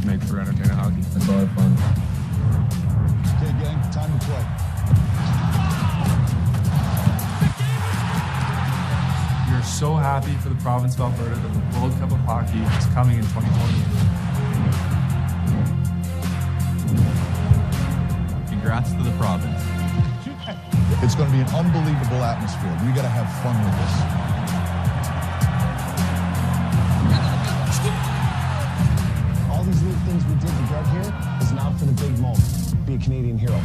is made for entertaining hockey. It's a lot of fun. Okay, gang, time to play. We are so happy for the province of Alberta that the World Cup of Hockey is coming in 2028. Congrats to the province. It's going to be an unbelievable atmosphere. We got to have fun with this. All these little things we did to get here is now for the big moment. Be a Canadian hero.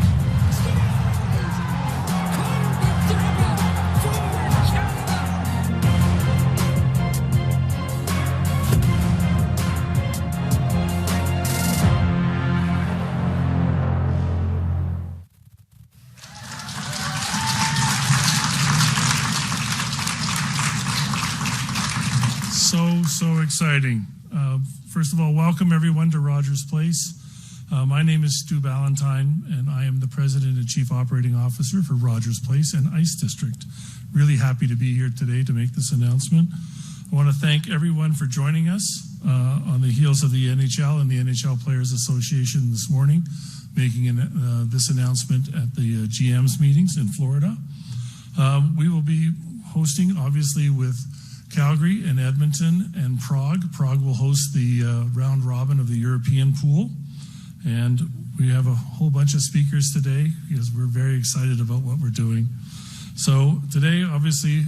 So exciting. First of all, welcome everyone to Rogers Place. My name is Stuart Ballantyne, and I am the President and Chief Operating Officer for Rogers Place and Ice District. Really happy to be here today to make this announcement. I want to thank everyone for joining us on the heels of the NHL and the NHL Players Association this morning, making this announcement at the GM's meetings in Florida. We will be hosting, obviously, with Calgary and Edmonton and Prague. Prague will host the round robin of the European pool. And we have a whole bunch of speakers today because we're very excited about what we're doing. So today, obviously,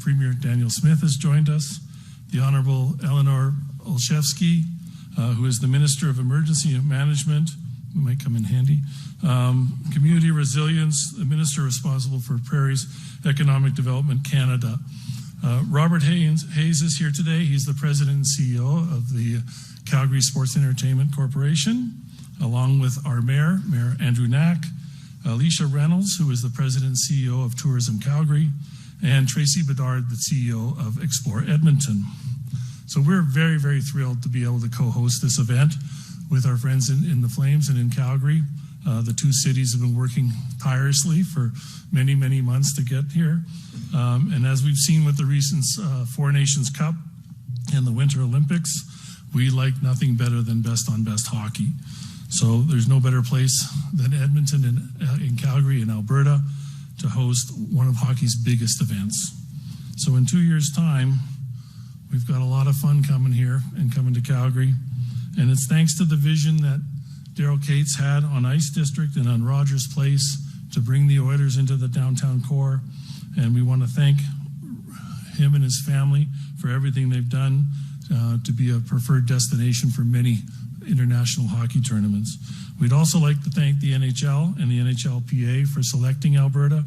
Premier Danielle Smith has joined us, the Honorable Eleanor Olszewski, who is the Minister of Emergency Management, who might come in handy, Community Resilience, the Minister responsible for Prairies Economic Development Canada. Robert Hayes is here today. He's the President and CEO of the Calgary Sports Entertainment Corporation, along with our Mayor Andrew Knack, Alisha Reynolds, who is the President and CEO of Tourism Calgary, and Traci Bednard, the CEO of Explore Edmonton. So we're very, very thrilled to be able to co-host this event with our friends in the Flames and in Calgary. The two cities have been working tirelessly for many, many months to get here. And as we've seen with the recent Four Nations Cup and the Winter Olympics, we like nothing better than best on best hockey. So there's no better place than Edmonton in Calgary in Alberta to host one of hockey's biggest events. So in 2 years' time, we've got a lot of fun coming here and coming to Calgary. And it's thanks to the vision that Daryl Cates had on Ice District and on Rogers Place to bring the Oilers into the downtown core. And we want to thank him and his family for everything they've done to be a preferred destination for many international hockey tournaments. We'd also like to thank the NHL and the NHLPA for selecting Alberta,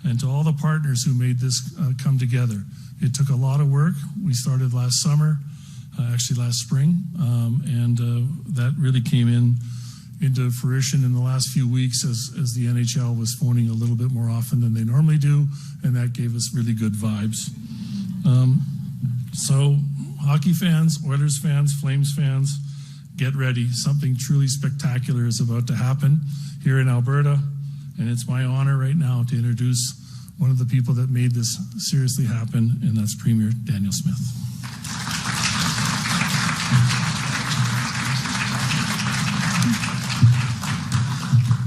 and to all the partners who made this come together. It took a lot of work. We started last summer, actually last spring, and that really came into fruition in the last few weeks as the NHL was phoning a little bit more often than they normally do, and that gave us really good vibes. So hockey fans, Oilers fans, Flames fans, get ready. Something truly spectacular is about to happen here in Alberta, and it's my honor right now to introduce one of the people that made this seriously happen, and that's Premier Danielle Smith.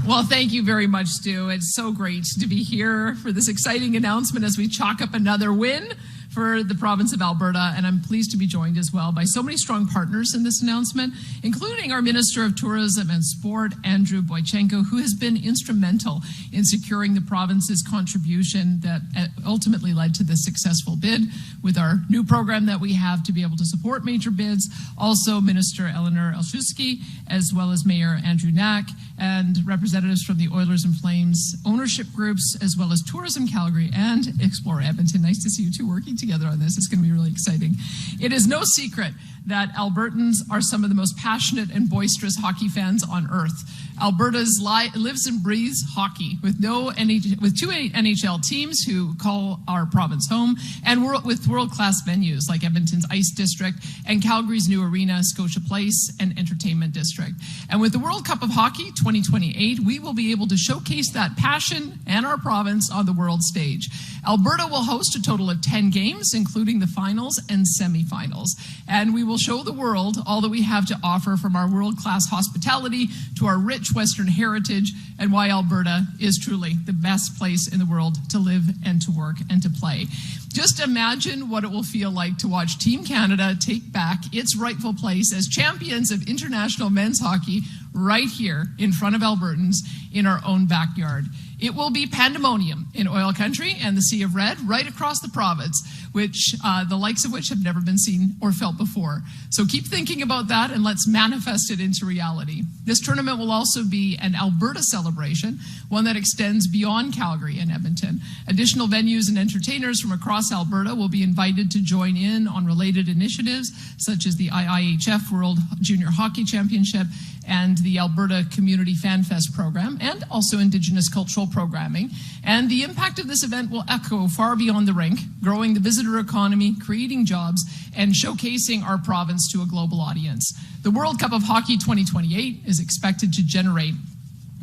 Well, thank you very much, Stu. It's so great to be here for this exciting announcement as we chalk up another win for the province of Alberta, and I'm pleased to be joined as well by so many strong partners in this announcement, including our Minister of Tourism and Sport, Andrew Boychenko, who has been instrumental in securing the province's contribution that ultimately led to this successful bid with our new program that we have to be able to support major bids. Also, Minister Eleanor Olszewski, as well as Mayor Andrew Knack, and representatives from the Oilers and Flames ownership groups, as well as Tourism Calgary and Explore Edmonton. Nice to see you two working together on this. It's going to be really exciting. It is no secret that Albertans are some of the most passionate and boisterous hockey fans on earth. Alberta's lives and breathes hockey with two NHL teams who call our province home, and with world-class venues like Edmonton's Ice District and Calgary's new arena, Scotia Place, and Entertainment District. And with the World Cup of Hockey 2028, we will be able to showcase that passion and our province on the world stage. Alberta will host a total of 10 games, including the finals and semifinals, and we will will show the world all that we have to offer, from our world-class hospitality to our rich Western heritage, and why Alberta is truly the best place in the world to live and to work and to play. Just imagine what it will feel like to watch Team Canada take back its rightful place as champions of international men's hockey right here in front of Albertans in our own backyard. It will be pandemonium in oil country and the Sea of Red right across the province, which the likes of which have never been seen or felt before. So keep thinking about that and let's manifest it into reality. This tournament will also be an Alberta celebration, one that extends beyond Calgary and Edmonton. Additional venues and entertainers from across Alberta will be invited to join in on related initiatives, such as the IIHF World Junior Hockey Championship and the Alberta Community Fan Fest program, and also Indigenous cultural programming. And the impact of this event will echo far beyond the rink, growing the visitor economy, creating jobs, and showcasing our province to a global audience. The World Cup of Hockey 2028 is expected to generate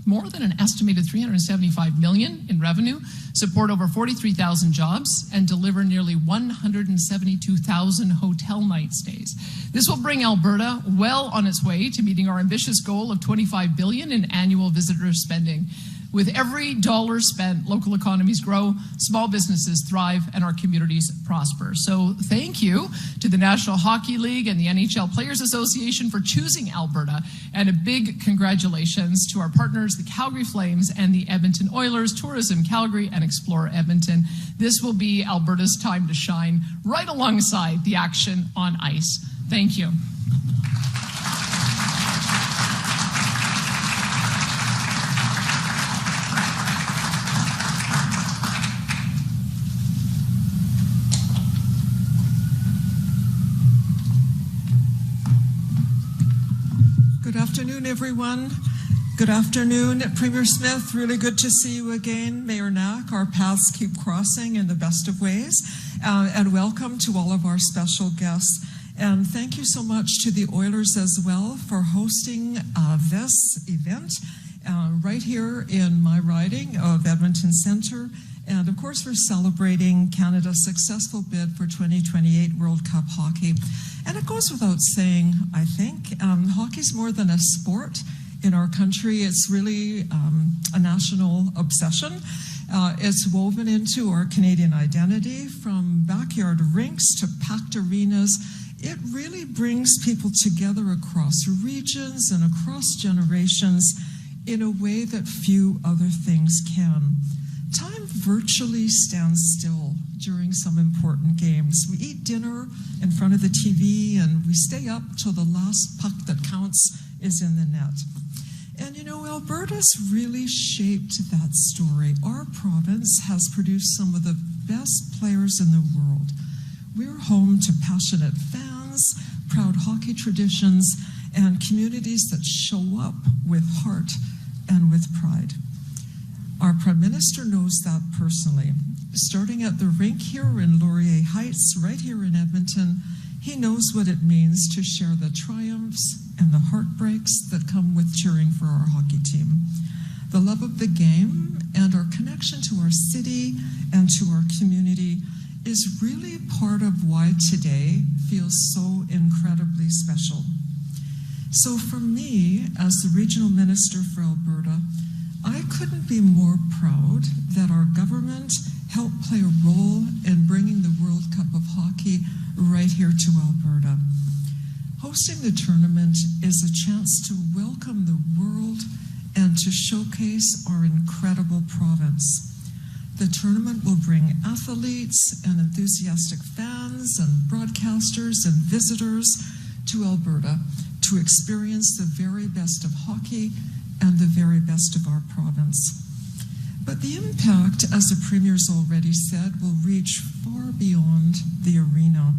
more than an estimated $375 million in revenue, support over 43,000 jobs, and deliver nearly 172,000 hotel night stays. This will bring Alberta well on its way to meeting our ambitious goal of $25 billion in annual visitor spending. With every dollar spent, local economies grow, small businesses thrive, and our communities prosper. So thank you to the National Hockey League and the NHL Players Association for choosing Alberta, and a big congratulations to our partners, the Calgary Flames and the Edmonton Oilers, Tourism Calgary, and Explore Edmonton. This will be Alberta's time to shine, right alongside the action on ice. Thank you. Good afternoon, everyone. Good afternoon, Premier Smith. Really good to see you again. Mayor Knack, our paths keep crossing in the best of ways. And welcome to all of our special guests. And thank you so much to the Oilers as well for hosting this event right here in my riding of Edmonton Centre. And of course, we're celebrating Canada's successful bid for 2028 World Cup hockey. And it goes without saying, I think, hockey's more than a sport in our country. It's really a national obsession. It's woven into our Canadian identity, from backyard rinks to packed arenas. It really brings people together across regions and across generations in a way that few other things can. Time virtually stands still during some important games. We eat dinner in front of the TV and we stay up till the last puck that counts is in the net. And you know, Alberta's really shaped that story. Our province has produced some of the best players in the world. We're home to passionate fans, proud hockey traditions, and communities that show up with heart and with pride. Our Prime Minister knows that personally. Starting at the rink here in Laurier Heights, right here in Edmonton, he knows what it means to share the triumphs and the heartbreaks that come with cheering for our hockey team. The love of the game and our connection to our city and to our community is really part of why today feels so incredibly special. So for me, as the Regional Minister for Alberta, I couldn't be more proud that our government helped play a role in bringing the World Cup of Hockey right here to Alberta. Hosting the tournament is a chance to welcome the world and to showcase our incredible province. The tournament will bring athletes and enthusiastic fans and broadcasters and visitors to Alberta to experience the very best of hockey and the very best of our province. But the impact, as the Premier's already said, will reach far beyond the arena.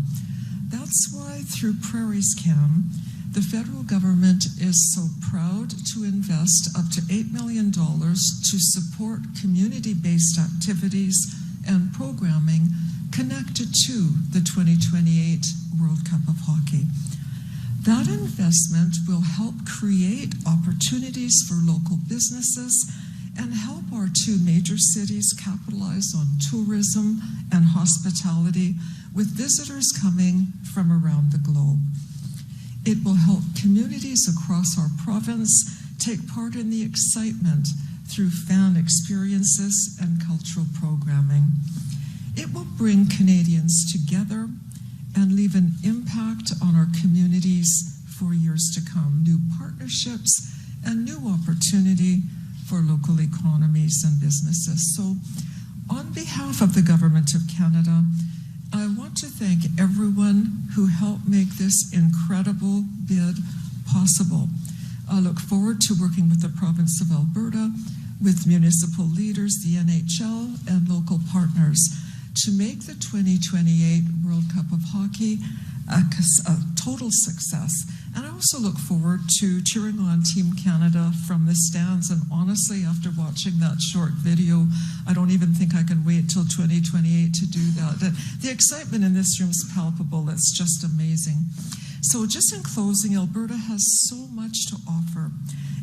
That's why through Prairies Cam, the federal government is so proud to invest up to $8 million to support community-based activities and programming connected to the 2028 World Cup of Hockey. That investment will help create opportunities for local businesses and help our two major cities capitalize on tourism and hospitality with visitors coming from around the globe. It will help communities across our province take part in the excitement through fan experiences and cultural programming. It will bring Canadians together and leave an impact on our communities for years to come. New partnerships and new opportunity for local economies and businesses. So, on behalf of the Government of Canada, I want to thank everyone who helped make this incredible bid possible. I look forward to working with the province of Alberta, with municipal leaders, the NHL, and local partners to make the 2028 World Cup of Hockey a total success. And I also look forward to cheering on Team Canada from the stands. And honestly, after watching that short video, I don't even think I can wait till 2028 to do that. The excitement in this room is palpable. It's just amazing. So just in closing, Alberta has so much to offer.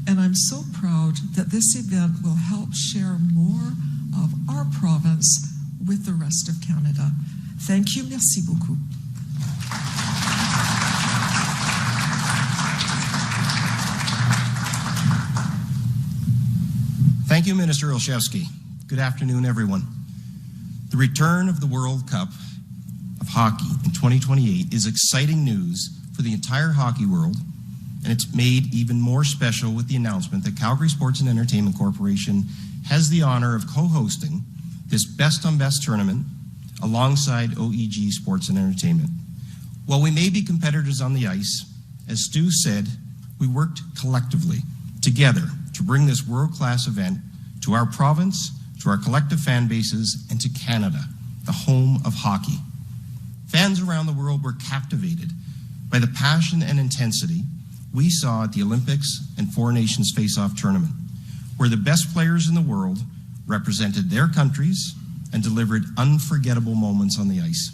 And I'm so proud that this event will help share more of our province with the rest of Canada. Thank you. Merci beaucoup. Thank you, Minister Olszewski. Good afternoon, everyone. The return of the World Cup of Hockey in 2028 is exciting news for the entire hockey world, and it's made even more special with the announcement that Calgary Sports and Entertainment Corporation has the honor of co-hosting this Best on Best tournament alongside OEG Sports and Entertainment. While we may be competitors on the ice, as Stu said, we worked collectively together to bring this world-class event to our province, to our collective fan bases, and to Canada, the home of hockey. Fans around the world were captivated by the passion and intensity we saw at the Olympics and Four Nations Face-Off tournament, where the best players in the world represented their countries and delivered unforgettable moments on the ice.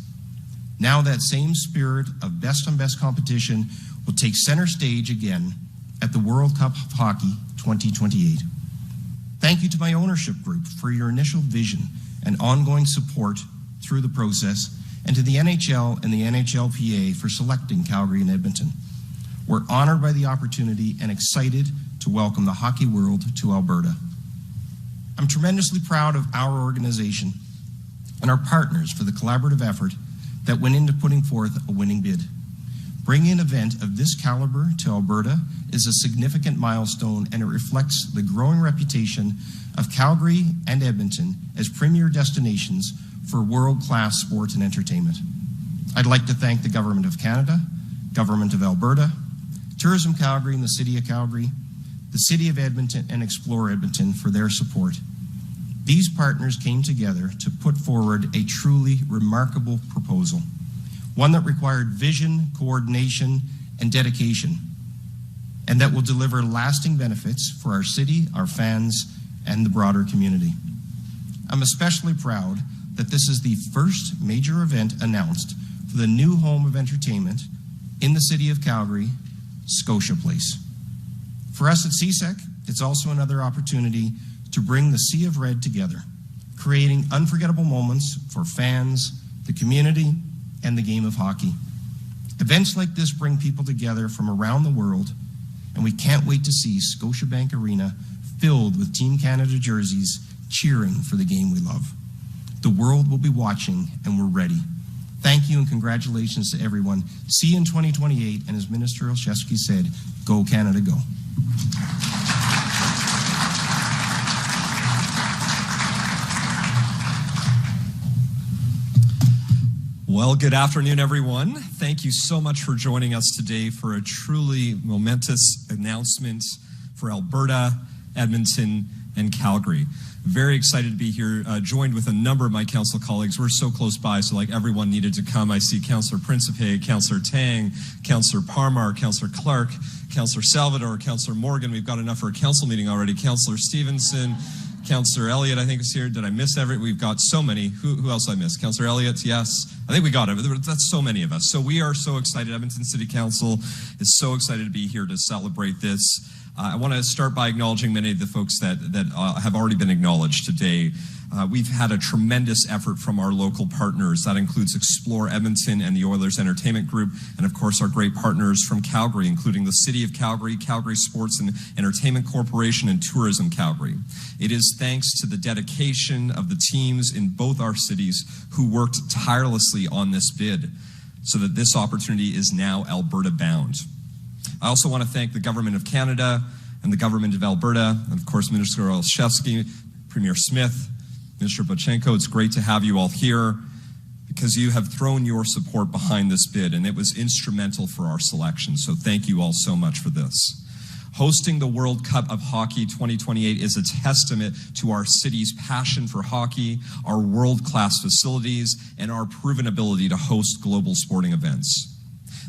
Now that same spirit of best on best competition will take center stage again at the World Cup of Hockey 2028. Thank you to my ownership group for your initial vision and ongoing support through the process, and to the NHL and the NHLPA for selecting Calgary and Edmonton. We're honored by the opportunity and excited to welcome the hockey world to Alberta. I'm tremendously proud of our organization and our partners for the collaborative effort that went into putting forth a winning bid. Bringing an event of this caliber to Alberta is a significant milestone, and it reflects the growing reputation of Calgary and Edmonton as premier destinations for world-class sport and entertainment. I'd like to thank the Government of Canada, Government of Alberta, Tourism Calgary and the City of Calgary, the City of Edmonton and Explore Edmonton for their support. These partners came together to put forward a truly remarkable proposal, one that required vision, coordination, and dedication, and that will deliver lasting benefits for our city, our fans, and the broader community. I'm especially proud that this is the first major event announced for the new home of entertainment in the City of Calgary, Scotia Place. For us at CSEC, it's also another opportunity to bring the Sea of Red together, creating unforgettable moments for fans, the community, and the game of hockey. Events like this bring people together from around the world, and we can't wait to see Scotiabank Arena filled with Team Canada jerseys cheering for the game we love. The world will be watching, and we're ready. Thank you and congratulations to everyone. See you in 2028, and as Minister Olszewski said, go Canada, go. Well, good afternoon, everyone. Thank you so much for joining us today for a truly momentous announcement for Alberta, Edmonton, and Calgary. Very excited to be here, joined with a number of my council colleagues. We're so close by, so like everyone needed to come. I see Councillor Principe, Councillor Tang, Councillor Parmar, Councillor Clark, Councillor Salvador, Councillor Morgan. We've got enough for a council meeting already. Councillor Stevenson, Councillor Elliott, I think, is here. Did I miss we've got so many. Who else I missed? Councillor Elliott, yes. I think we got it. That's so many of us. So we are so excited. Edmonton City Council is so excited to be here to celebrate this. I want to start by acknowledging many of the folks that have already been acknowledged today. We've had a tremendous effort from our local partners. That includes Explore Edmonton and the Oilers Entertainment Group, and of course our great partners from Calgary, including the City of Calgary, Calgary Sports and Entertainment Corporation, and Tourism Calgary. It is thanks to the dedication of the teams in both our cities who worked tirelessly on this bid so that this opportunity is now Alberta bound. I also want to thank the Government of Canada and the Government of Alberta, and of course Minister Olszewski, Premier Smith, Mr. Bochenko. It's great to have you all here because you have thrown your support behind this bid, and it was instrumental for our selection. So thank you all so much for this. Hosting the World Cup of Hockey 2028 is a testament to our city's passion for hockey, our world-class facilities, and our proven ability to host global sporting events.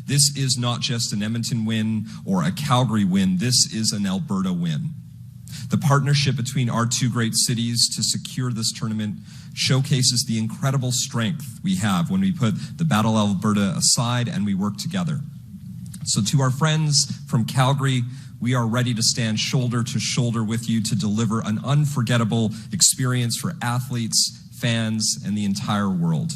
This is not just an Edmonton win or a Calgary win, this is an Alberta win. The partnership between our two great cities to secure this tournament showcases the incredible strength we have when we put the Battle of Alberta aside and we work together. So to our friends from Calgary, we are ready to stand shoulder to shoulder with you to deliver an unforgettable experience for athletes, fans, and the entire world.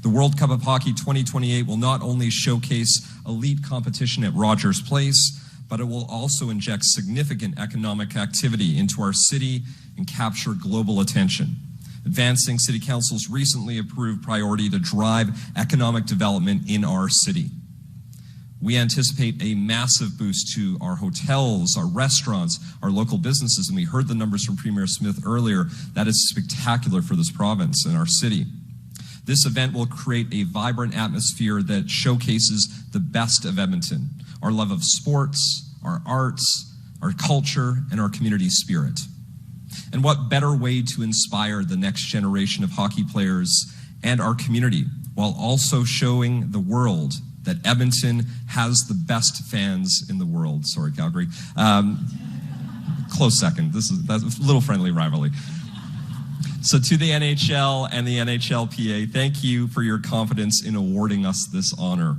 The World Cup of Hockey 2028 will not only showcase elite competition at Rogers Place, but it will also inject significant economic activity into our city and capture global attention, advancing City Council's recently approved priority to drive economic development in our city. We anticipate a massive boost to our hotels, our restaurants, our local businesses, and we heard the numbers from Premier Smith earlier. That is spectacular for this province and our city. This event will create a vibrant atmosphere that showcases the best of Edmonton, our love of sports, our arts, our culture, and our community spirit. And what better way to inspire the next generation of hockey players and our community while also showing the world that Edmonton has the best fans in the world. Sorry, Calgary. Close second. That's a little friendly rivalry. So to the NHL and the NHLPA, thank you for your confidence in awarding us this honor.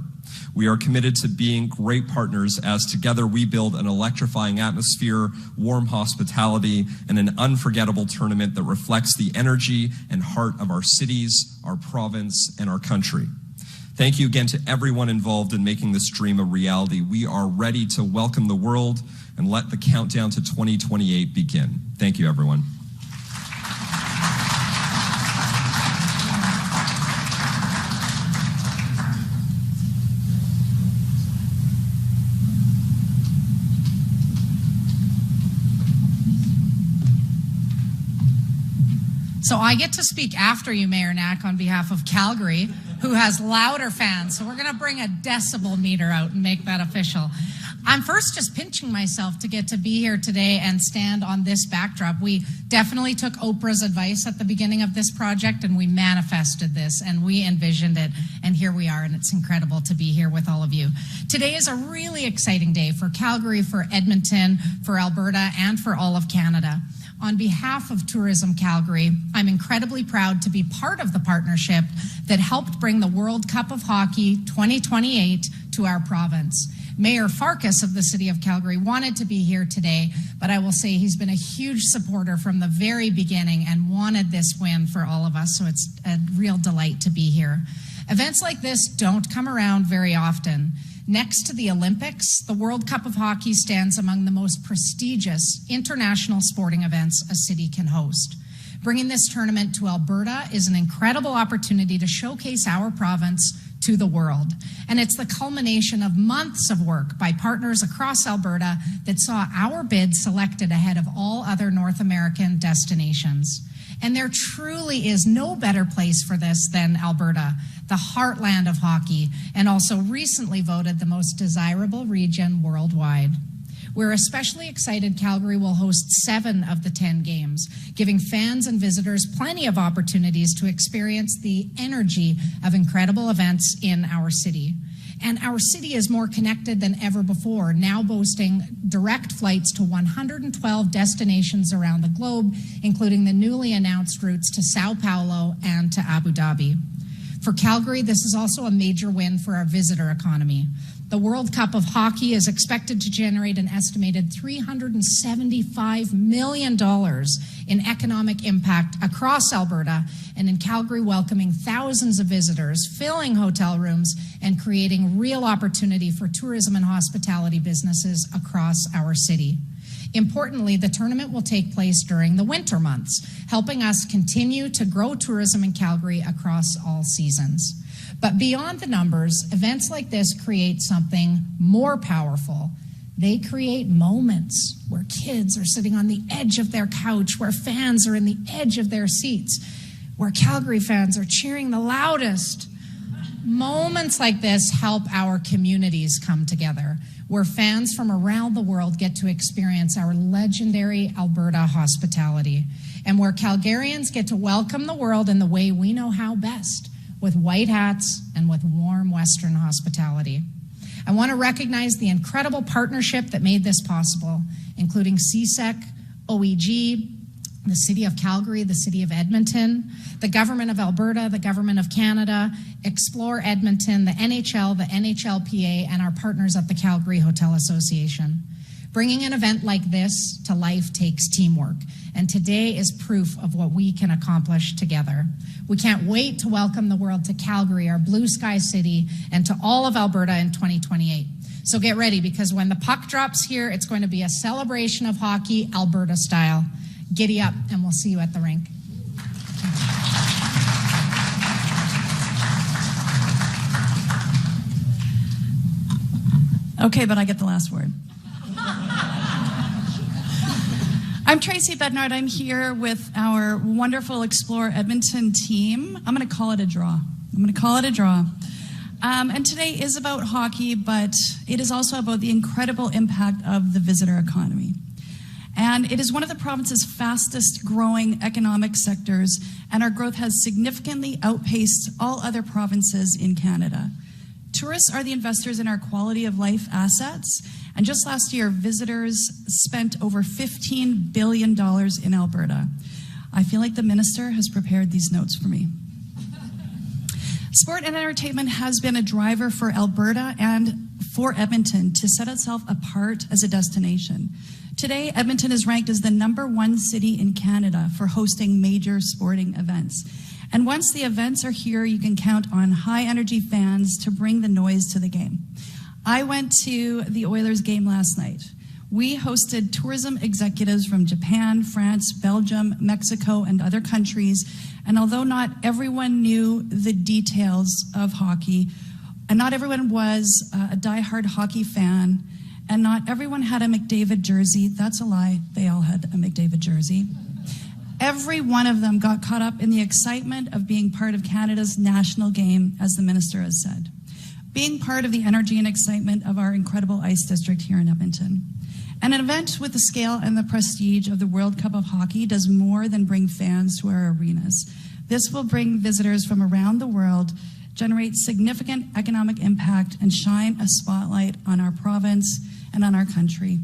We are committed to being great partners as together we build an electrifying atmosphere, warm hospitality, and an unforgettable tournament that reflects the energy and heart of our cities, our province, and our country. Thank you again to everyone involved in making this dream a reality. We are ready to welcome the world and let the countdown to 2028 begin. Thank you, everyone. So I get to speak after you, Mayor Knack, on behalf of Calgary, who has louder fans. So we're going to bring a decibel meter out and make that official. I'm first just pinching myself to get to be here today and stand on this backdrop. We definitely took Oprah's advice at the beginning of this project, and we manifested this, and we envisioned it, and here we are, and it's incredible to be here with all of you. Today is a really exciting day for Calgary, for Edmonton, for Alberta, and for all of Canada. On behalf of Tourism Calgary, I'm incredibly proud to be part of the partnership that helped bring the World Cup of Hockey 2028 to our province. Mayor Farkas of the City of Calgary wanted to be here today, but I will say he's been a huge supporter from the very beginning and wanted this win for all of us, so it's a real delight to be here. Events like this don't come around very often. Next to the Olympics, the World Cup of Hockey stands among the most prestigious international sporting events a city can host. Bringing this tournament to Alberta is an incredible opportunity to showcase our province to the world. And it's the culmination of months of work by partners across Alberta that saw our bid selected ahead of all other North American destinations. And there truly is no better place for this than Alberta, the heartland of hockey, and also recently voted the most desirable region worldwide. We're especially excited Calgary will host 7 of the 10 games, giving fans and visitors plenty of opportunities to experience the energy of incredible events in our city. And our city is more connected than ever before, now boasting direct flights to 112 destinations around the globe, including the newly announced routes to Sao Paulo and to Abu Dhabi. For Calgary, this is also a major win for our visitor economy. The World Cup of Hockey is expected to generate an estimated $375 million in economic impact across Alberta, and in Calgary welcoming thousands of visitors, filling hotel rooms, and creating real opportunity for tourism and hospitality businesses across our city. Importantly, the tournament will take place during the winter months, helping us continue to grow tourism in Calgary across all seasons. But beyond the numbers, events like this create something more powerful. They create moments where kids are sitting on the edge of their couch, where fans are in the edge of their seats, where Calgary fans are cheering the loudest. Moments like this help our communities come together, where fans from around the world get to experience our legendary Alberta hospitality, and where Calgarians get to welcome the world in the way we know how best, with white hats and with warm Western hospitality. I want to recognize the incredible partnership that made this possible, including CSEC, OEG, the City of Calgary, the City of Edmonton, the Government of Alberta, the Government of Canada, Explore Edmonton, the NHL, the NHLPA, and our partners at the Calgary Hotel Association. Bringing an event like this to life takes teamwork, and today is proof of what we can accomplish together. We can't wait to welcome the world to Calgary, our blue sky city, and to all of Alberta in 2028. So get ready, because when the puck drops here, it's going to be a celebration of hockey, Alberta style. Giddy up, and we'll see you at the rink. Okay, but I get the last word. I'm Traci Bednard. I'm here with our wonderful Explore Edmonton team. I'm going to call it a draw. And today is about hockey, but it is also about the incredible impact of the visitor economy. And it is one of the province's fastest growing economic sectors, and our growth has significantly outpaced all other provinces in Canada. Tourists are the investors in our quality of life assets, and just last year, visitors spent over $15 billion in Alberta. I feel like the minister has prepared these notes for me. Sport and entertainment has been a driver for Alberta and for Edmonton to set itself apart as a destination. Today, Edmonton is ranked as the #1 city in Canada for hosting major sporting events. And once the events are here, you can count on high-energy fans to bring the noise to the game. I went to the Oilers game last night. We hosted tourism executives from Japan, France, Belgium, Mexico, and other countries. And although not everyone knew the details of hockey, and not everyone was a diehard hockey fan, and not everyone had a McDavid jersey. That's a lie. They all had a McDavid jersey. Every one of them got caught up in the excitement of being part of Canada's national game, as the minister has said. Being part of the energy and excitement of our incredible ice district here in Edmonton. And an event with the scale and the prestige of the World Cup of Hockey does more than bring fans to our arenas. This will bring visitors from around the world, generate significant economic impact, and shine a spotlight on our province and on our country.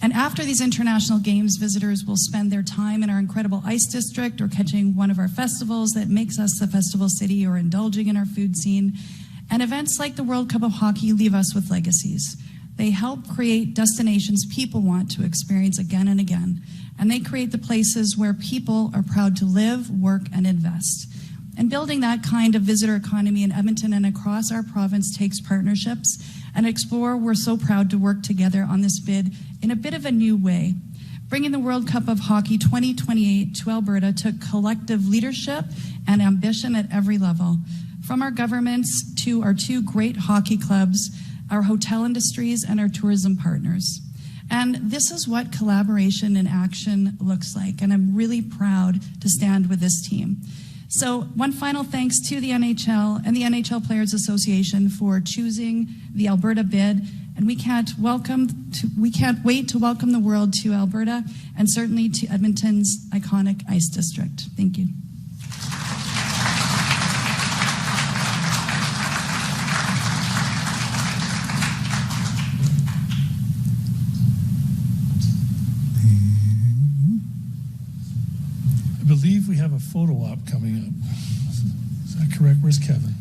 And after these international games, visitors will spend their time in our incredible ice district or catching one of our festivals that makes us the festival city, or indulging in our food scene. And events like the World Cup of Hockey leave us with legacies. They help create destinations people want to experience again and again. And they create the places where people are proud to live, work, and invest. And building that kind of visitor economy in Edmonton and across our province takes partnerships. And Explore, we're so proud to work together on this bid in a bit of a new way. Bringing the World Cup of Hockey 2028 to Alberta took collective leadership and ambition at every level, from our governments to our two great hockey clubs, our hotel industries, and our tourism partners. And this is what collaboration in action looks like, and I'm really proud to stand with this team. So one final thanks to the NHL and the NHL Players Association for choosing the Alberta bid, and we can't wait to welcome the world to Alberta, and certainly to Edmonton's iconic ice district. Thank you. I believe we have a photo op coming up. Is that correct? Where's Kevin?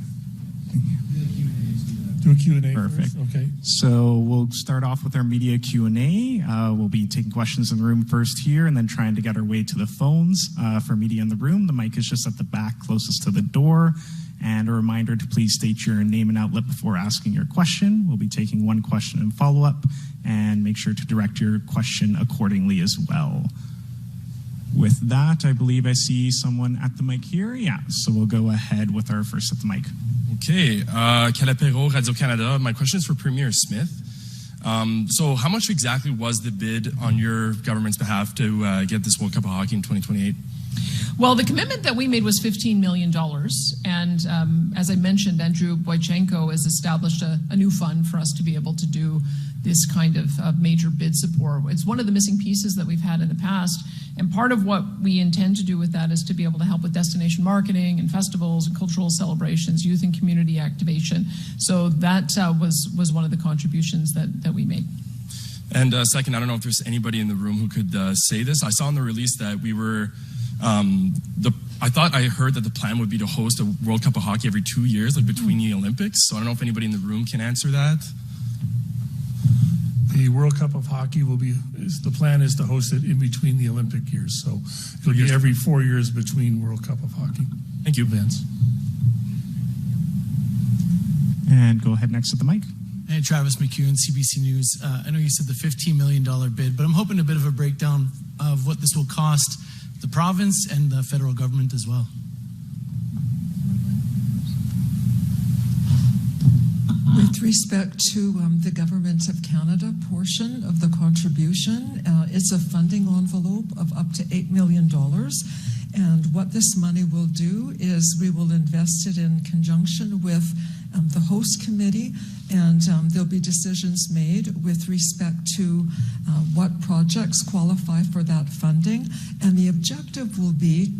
Do a Q&A. Perfect. First? Okay. So we'll start off with our media Q&A. We'll be taking questions in the room first here and then trying to get our way to the phones. For media in the room, the mic is just at the back closest to the door. And a reminder to please state your name and outlet before asking your question. We'll be taking one question and follow-up, and make sure to direct your question accordingly as well. With that, I believe I see someone at the mic here. Yeah, so we'll go ahead with our first at the mic. Okay, Calapero, Radio-Canada. My question is for Premier Smith. So how much exactly was the bid on your government's behalf to get this World Cup of Hockey in 2028? Well, the commitment that we made was $15 million. And as I mentioned, Andrew Boychenko has established a new fund for us to be able to do this kind of major bid support. It's one of the missing pieces that we've had in the past. And part of what we intend to do with that is to be able to help with destination marketing and festivals and cultural celebrations, youth and community activation. So that was one of the contributions that we made. And second, I don't know if there's anybody in the room who could say this. I saw in the release that we were, I heard that the plan would be to host a World Cup of Hockey every 2 years, like between the Olympics. So I don't know if anybody in the room can answer that. The World Cup of Hockey the plan is to host it in between the Olympic years. So it'll be every 4 years between World Cup of Hockey. Thank you, Vince. And go ahead next at the mic. Hey, Travis McEwen, CBC News. I know you said the $15 million bid, but I'm hoping a bit of a breakdown of what this will cost the province and the federal government as well. With respect to the Government of Canada portion of the contribution, it's a funding envelope of up to $8 million. And what this money will do is we will invest it in conjunction with the host committee, and there'll be decisions made with respect to what projects qualify for that funding. And the objective will be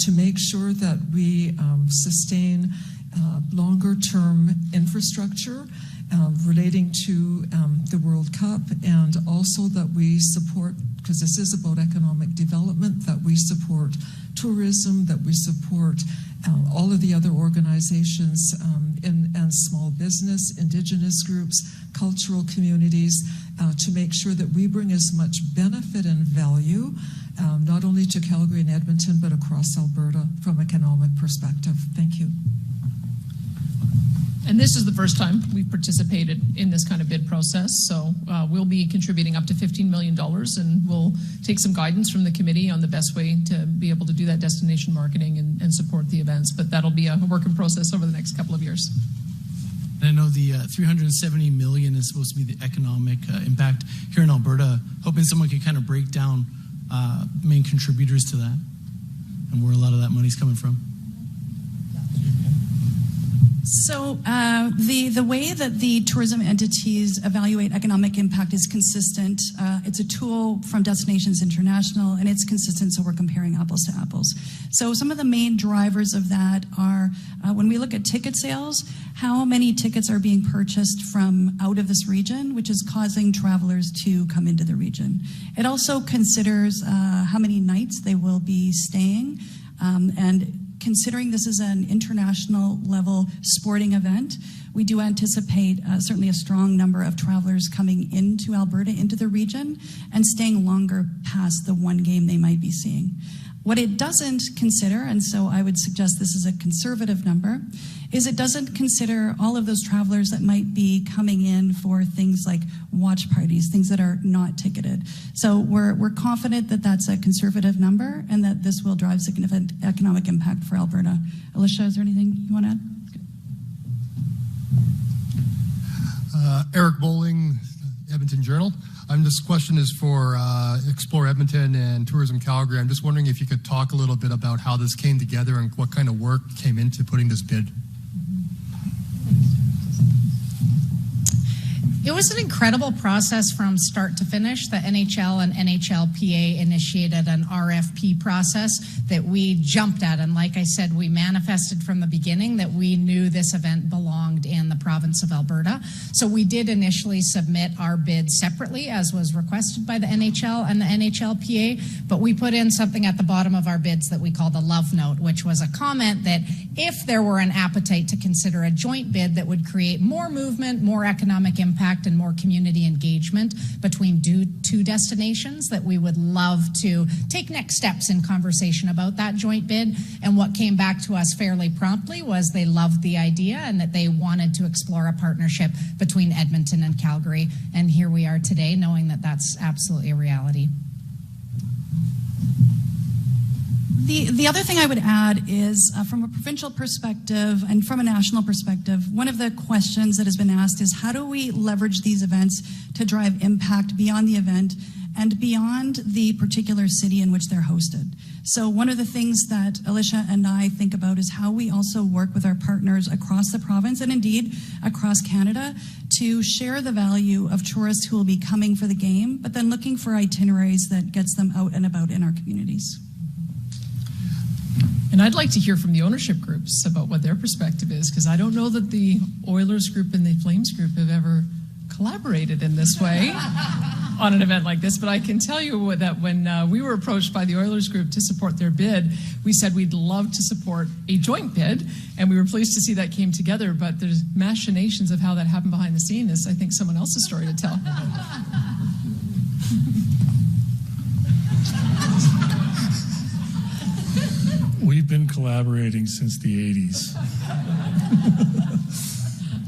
to make sure that we sustain longer-term infrastructure relating to the World Cup, and also that we support, because this is about economic development, that we support tourism, that we support all of the other organizations and small business, Indigenous groups, cultural communities, to make sure that we bring as much benefit and value not only to Calgary and Edmonton, but across Alberta from an economic perspective. Thank you. And this is the first time we've participated in this kind of bid process. So we'll be contributing up to $15 million, and we'll take some guidance from the committee on the best way to be able to do that destination marketing and support the events. But that'll be a work in process over the next couple of years. And I know the $370 million is supposed to be the economic impact here in Alberta. Hoping someone could kind of break down main contributors to that and where a lot of that money's coming from. So the way that the tourism entities evaluate economic impact is consistent. It's a tool from Destinations International, and it's consistent, so we're comparing apples to apples. So some of the main drivers of that are when we look at ticket sales, how many tickets are being purchased from out of this region, which is causing travelers to come into the region. It also considers how many nights they will be staying, and considering this is an international level sporting event, we do anticipate certainly a strong number of travelers coming into Alberta, into the region, and staying longer past the one game they might be seeing. What it doesn't consider, and so I would suggest this is a conservative number, is it doesn't consider all of those travelers that might be coming in for things like watch parties, things that are not ticketed. So we're confident that that's a conservative number and that this will drive significant economic impact for Alberta. Alisha, is there anything you want to add? Eric Bowling, Edmonton Journal. This question is for Explore Edmonton and Tourism Calgary. I'm just wondering if you could talk a little bit about how this came together and what kind of work came into putting this bid. It was an incredible process from start to finish. The NHL and NHLPA initiated an RFP process that we jumped at. And like I said, we manifested from the beginning that we knew this event belonged in the province of Alberta. So we did initially submit our bid separately, as was requested by the NHL and the NHLPA, but we put in something at the bottom of our bids that we called a love note, which was a comment that if there were an appetite to consider a joint bid that would create more movement, more economic impact, and more community engagement between two destinations, that we would love to take next steps in conversation about that joint bid. And what came back to us fairly promptly was they loved the idea and that they wanted to explore a partnership between Edmonton and Calgary. And here we are today, knowing that that's absolutely a reality. The other thing I would add is from a provincial perspective and from a national perspective, one of the questions that has been asked is how do we leverage these events to drive impact beyond the event and beyond the particular city in which they're hosted. So one of the things that Alisha and I think about is how we also work with our partners across the province and indeed across Canada to share the value of tourists who will be coming for the game, but then looking for itineraries that gets them out and about in our communities. And I'd like to hear from the ownership groups about what their perspective is, because I don't know that the Oilers group and the Flames group have ever collaborated in this way on an event like this. But I can tell you that when we were approached by the Oilers group to support their bid, we said we'd love to support a joint bid, and we were pleased to see that came together. But there's machinations of how that happened behind the scenes is, I think, someone else's story to tell. We've been collaborating since the 80s.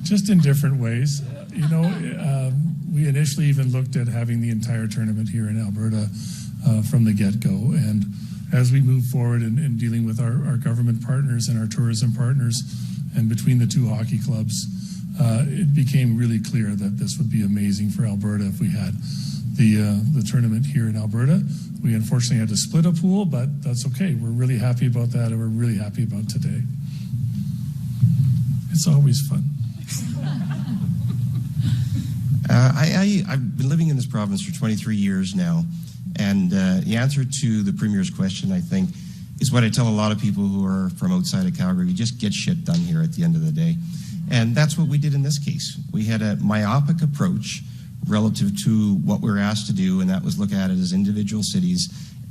Just in different ways. You know, we initially even looked at having the entire tournament here in Alberta from the get-go. And as we move forward in dealing with our government partners and our tourism partners and between the two hockey clubs, it became really clear that this would be amazing for Alberta if we had the tournament here in Alberta. We unfortunately had to split a pool, but that's okay. We're really happy about that, and we're really happy about today. It's always fun. I've been living in this province for 23 years now, and the answer to the Premier's question, I think, is what I tell a lot of people who are from outside of Calgary. We just get shit done here at the end of the day. And that's what we did in this case. We had a myopic approach relative to what we were asked to do, and that was look at it as individual cities.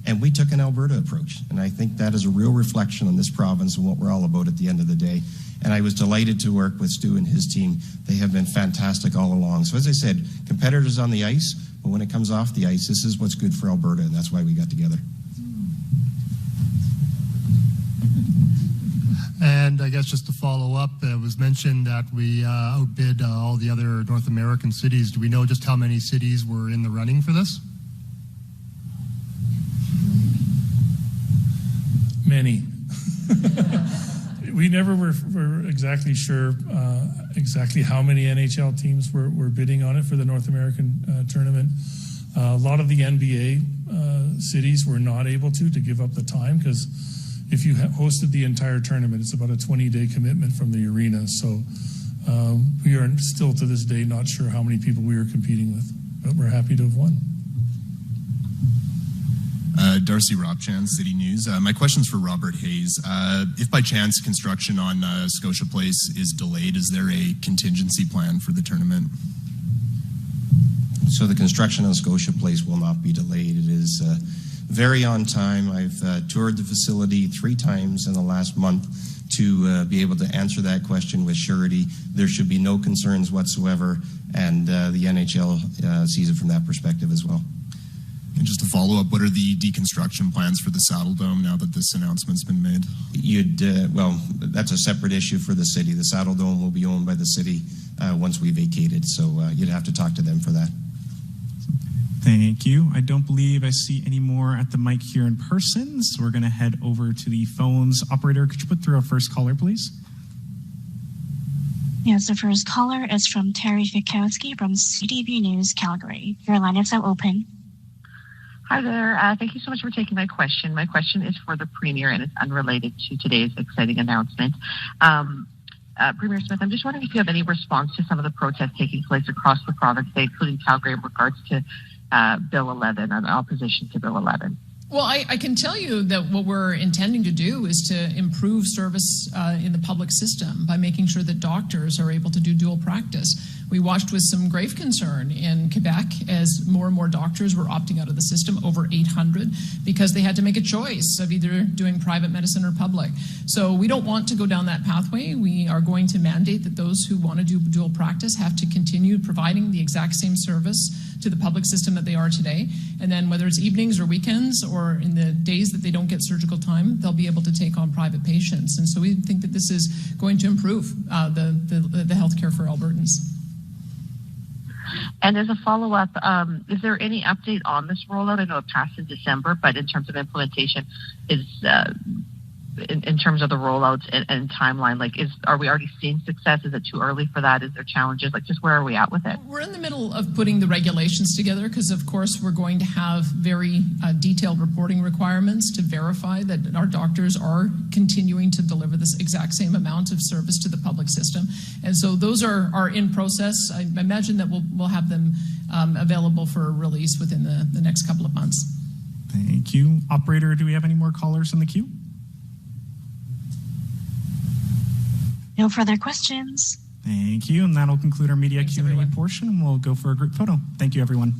And we took an Alberta approach. And I think that is a real reflection on this province and what we're all about at the end of the day. And I was delighted to work with Stu and his team. They have been fantastic all along. So as I said, competitors on the ice, but when it comes off the ice, this is what's good for Alberta, and that's why we got together. And I guess just to follow up, it was mentioned that we outbid all the other North American cities. Do we know just how many cities were in the running for this? Many. We never were exactly sure exactly how many NHL teams were bidding on it for the North American tournament. A lot of the NBA cities were not able to give up the time, because if you hosted the entire tournament, it's about a 20-day commitment from the arena. So we are still to this day not sure how many people we were competing with, but we're happy to have won. Darcy Ropchan, City News. My question's for Robert Hayes. If by chance construction on Scotia Place is delayed, is there a contingency plan for the tournament? So the construction on Scotia Place will not be delayed. It is very on time. I've toured the facility 3 times in the last month to be able to answer that question with surety. There should be no concerns whatsoever, and the NHL sees it from that perspective as well. And just to follow up, what are the deconstruction plans for the Saddle Dome now that this announcement's been made? Well, that's a separate issue for the city. The Saddle Dome will be owned by the city once we vacate it, so you'd have to talk to them for that. Thank you. I don't believe I see any more at the mic here in person, so we're going to head over to the phones. Operator, could you put through our first caller, please? Yes, the first caller is from Terry Fikowski from CTV News, Calgary. Your line is now open. Hi there. Thank you so much for taking my question. My question is for the Premier, and it's unrelated to today's exciting announcement. Premier Smith, I'm just wondering if you have any response to some of the protests taking place across the province, including Calgary, in regards to Bill 11 and opposition to Bill 11. Well, I can tell you that what we're intending to do is to improve service in the public system by making sure that doctors are able to do dual practice. We watched with some grave concern in Quebec as more and more doctors were opting out of the system, over 800, because they had to make a choice of either doing private medicine or public. So we don't want to go down that pathway. We are going to mandate that those who want to do dual practice have to continue providing the exact same service to the public system that they are today. And then whether it's evenings or weekends or in the days that they don't get surgical time, they'll be able to take on private patients. And so we think that this is going to improve the healthcare for Albertans. And as a follow-up, is there any update on this rollout? I know it passed in December, but in terms of implementation, in terms of the rollout and timeline, are we already seeing success? Is it too early for that? Is there challenges? Just where are we at with it? We're in the middle of putting the regulations together because, of course, we're going to have very detailed reporting requirements to verify that our doctors are continuing to deliver this exact same amount of service to the public system. And so those are in process. I imagine that we'll have them available for release within the next couple of months. Thank you. Operator, do we have any more callers in the queue? No further questions. Thank you. And that'll conclude our media Q&A portion. We'll go for a group photo. Thank you, everyone.